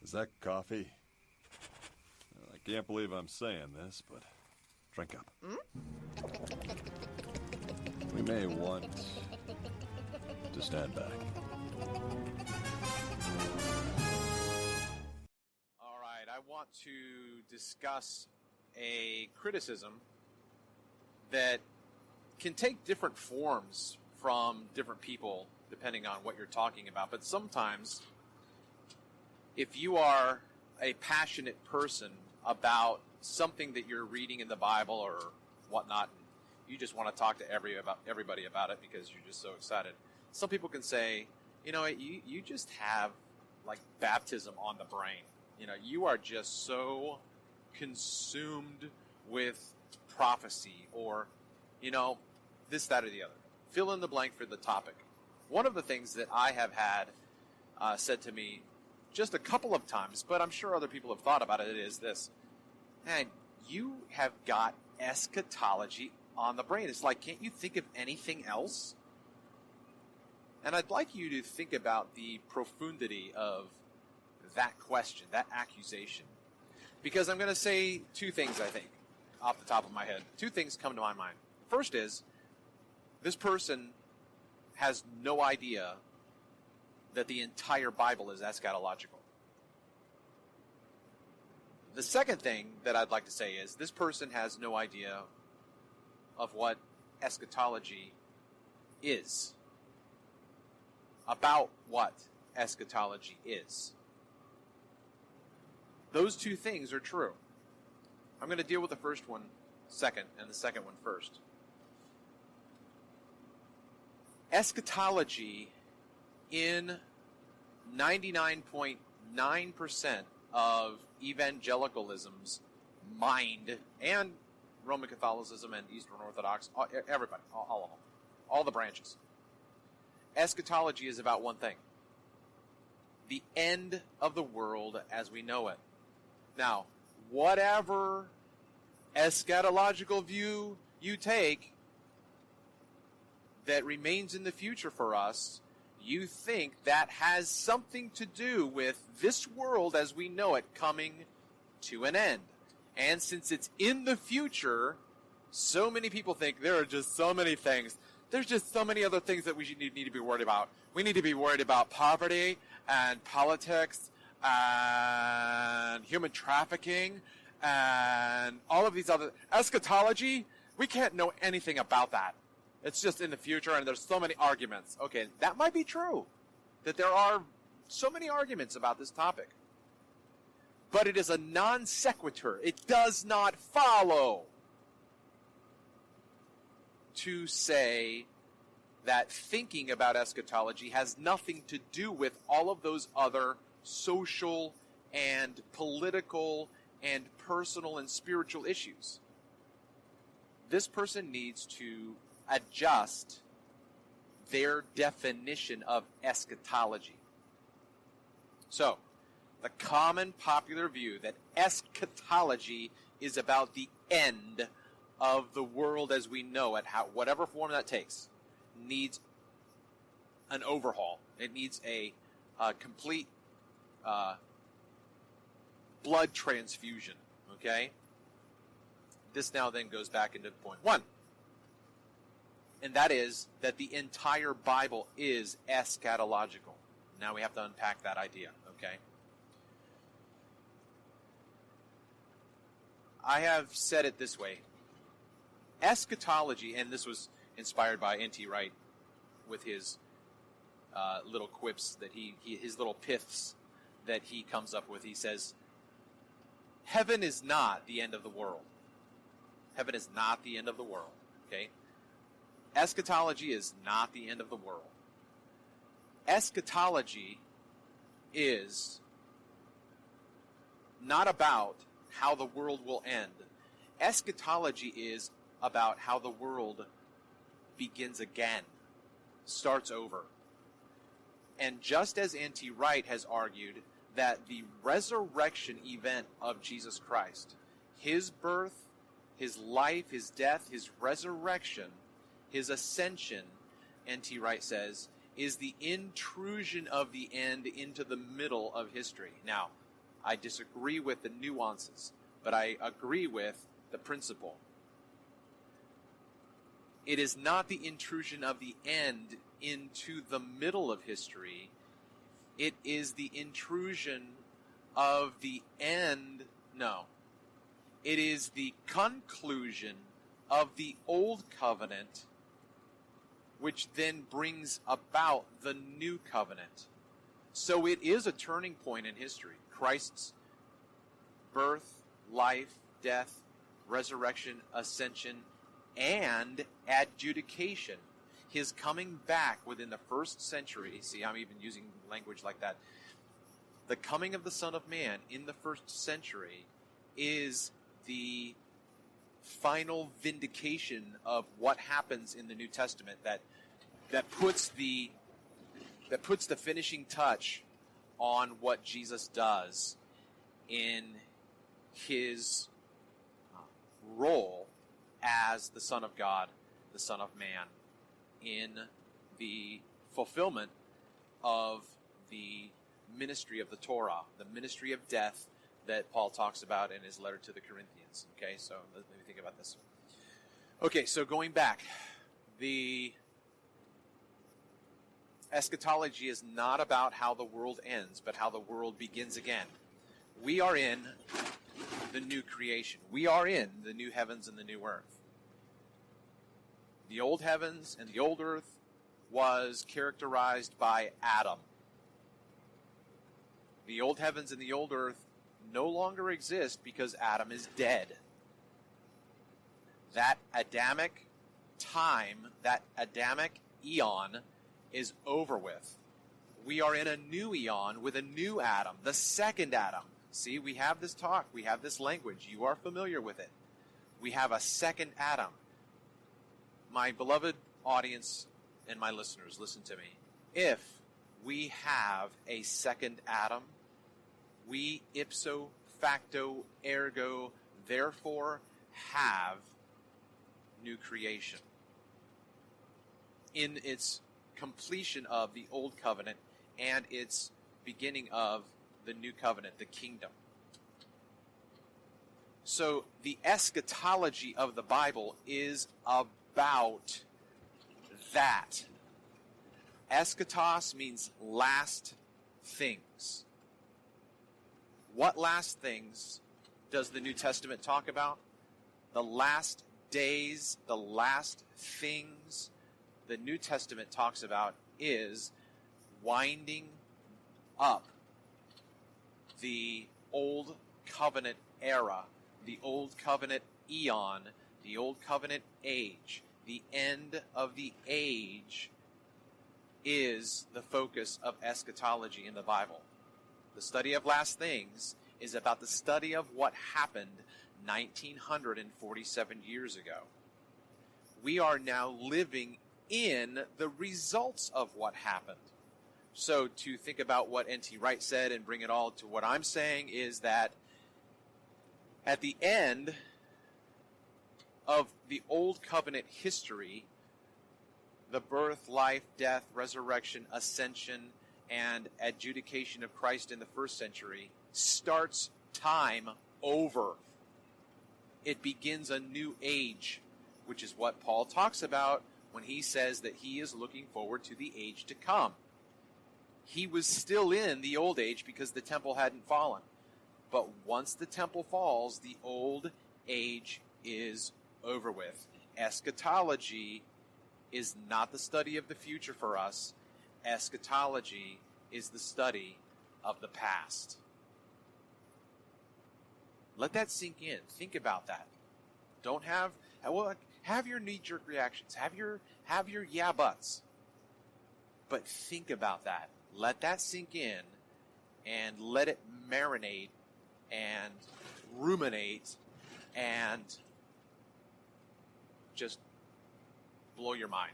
Is that coffee? I can't believe I'm saying this, but drink up. We may want to stand back. All right, I want to discuss a criticism that can take different forms from different people depending on what you're talking about. But sometimes, if you are a passionate person about something that you're reading in the Bible or whatnot, and you just want to talk to everybody about it because you're just so excited, some people can say, you just have like baptism on the brain. You are just so consumed with prophecy or, this, that, or the other. Fill in the blank for the topic. One of the things that I have had said to me just a couple of times, but I'm sure other people have thought about it, is this. Man, you have got eschatology on the brain. It's like, can't you think of anything else? And I'd like you to think about the profundity of that question, that accusation. Because I'm going to say two things, I think, off the top of my head. Two things come to my mind. First is, this person has no idea that the entire Bible is eschatological. The second thing that I'd like to say is, this person has no idea of what eschatology is. About what eschatology is. Those two things are true. I'm going to deal with the first one second and the second one first. Eschatology in 99.9% of evangelicalism's mind, and Roman Catholicism and Eastern Orthodox, everybody, all of them, all the branches. Eschatology is about one thing: the end of the world as we know it. Now, whatever eschatological view you take that remains in the future for us, you think that has something to do with this world as we know it coming to an end. And since it's in the future, so many people think there are just so many things. There's just so many other things that we need to be worried about. We need to be worried about poverty and politics and human trafficking and all of these other... Eschatology, we can't know anything about that. It's just in the future, and there's so many arguments. Okay, that might be true, that there are so many arguments about this topic. But it is a non sequitur. It does not follow to say that thinking about eschatology has nothing to do with all of those other social and political and personal and spiritual issues. This person needs to adjust their definition of eschatology. So, the common popular view that eschatology is about the end of the world as we know it, whatever form that takes, needs an overhaul. It needs a complete blood transfusion. Okay? This now then goes back into point one. And that is that the entire Bible is eschatological. Now we have to unpack that idea, okay? I have said it this way. Eschatology, and this was inspired by N.T. Wright with his little quips that his little piths that he comes up with. He says, heaven is not the end of the world. Heaven is not the end of the world, okay? Eschatology is not the end of the world. Eschatology is not about how the world will end. Eschatology is about how the world begins again, starts over. And just as N.T. Wright has argued that the resurrection event of Jesus Christ, his birth, his life, his death, his resurrection, his ascension, N.T. Wright says, is the intrusion of the end into the middle of history. Now, I disagree with the nuances, but I agree with the principle. It is not the intrusion of the end into the middle of history. It is the intrusion of the end. No. It is the conclusion of the old covenant, which then brings about the new covenant. So it is a turning point in history. Christ's birth, life, death, resurrection, ascension, and adjudication. His coming back within the first century. See, I'm even using language like that. The coming of the Son of Man in the first century is the final vindication of what happens in the New Testament that puts the finishing touch on what Jesus does in his role as the Son of God, the Son of Man, in the fulfillment of the ministry of the Torah, the ministry of death that Paul talks about in his letter to the Corinthians. Okay, so let me think about this. Okay, so going back, the eschatology is not about how the world ends, but how the world begins again. We are in the new creation. We are in the new heavens and the new earth. The old heavens and the old earth was characterized by Adam. The old heavens and the old earth no longer exist because Adam is dead. That Adamic time, that Adamic eon is over with. We are in a new eon with a new Adam, the second Adam. See, we have this talk, we have this language. You are familiar with it. We have a second Adam. My beloved audience and my listeners, listen to me. If we have a second Adam, we ipso facto ergo therefore have new creation. In its completion of the old covenant and its beginning of the new covenant, the kingdom. So the eschatology of the Bible is about that. Eschatos means last things. What last things does the New Testament talk about? The last days, the last things the New Testament talks about is winding up the old covenant era, the old covenant eon, the old covenant age. The end of the age is the focus of eschatology in the Bible. The study of last things is about the study of what happened 1947 years ago. We are now living in the results of what happened. So to think about what N.T. Wright said and bring it all to what I'm saying is that at the end of the Old Covenant history, the birth, life, death, resurrection, ascension, and adjudication of Christ in the first century starts time over. It begins a new age, which is what Paul talks about when he says that he is looking forward to the age to come. He was still in the old age because the temple hadn't fallen. But once the temple falls, the old age is over with. Eschatology is not the study of the future for us. Eschatology is the study of the past. Let that sink in. Think about that. Don't have your knee-jerk reactions. Have your yeah buts. But think about that. Let that sink in and let it marinate and ruminate and just blow your mind.